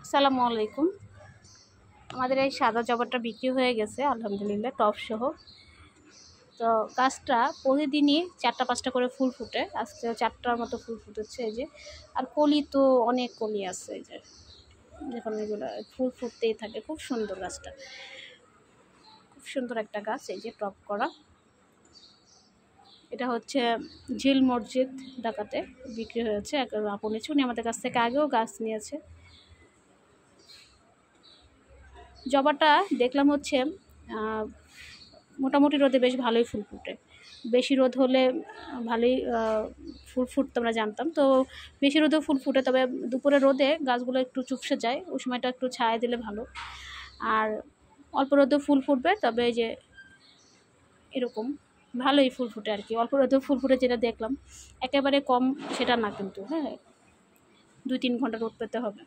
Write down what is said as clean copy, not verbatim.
আসসালামু আলাইকুম। আমাদের এই সাদা জবাটা বিক্রি হয়ে গেছে আলহামদুলিল্লাহ, টপ সহ। তো গাছটা প্রতিদিনই 4টা-5টা করে ফুল ফুটে, আজকে 4টার মতো ফুল ফুটেছে এই যে। আর কলি তো অনেক কলি আছে এই যে, দেখুন এগুলো ফুল ফুটতেই থাকে। খুব সুন্দর গাছটা, খুব সুন্দর একটা গাছ এই যে টপ করা। এটা হচ্ছে ঝিল মসজিদ ঢাকাতে বিক্রি হয়েছে এক আপু নিচে, উনি আমাদের কাছ থেকে আগেও গাছ নিয়েছে। জবাটা দেখলাম হচ্ছে মোটামুটি রোদে বেশ ভালোই ফুল ফুটে। বেশি রোদ হলে ভালোই ফুল ফুটতে আমরা জানতাম, তো বেশি রোদেও ফুল ফুটে, তবে দুপুরে রোদে গাছগুলো একটু চুপসে যায়, ওই সময়টা একটু ছায়া দিলে ভালো। আর অল্প রোদেও ফুল ফুটবে, তবে এই যে এরকম ভালোই ফুল ফুটে আর কি। অল্প রোদেও ফুল ফুটে যেটা দেখলাম, একেবারে কম সেটা না কিন্তু, হ্যাঁ 2-3 ঘন্টা রোদ পেতে হবে।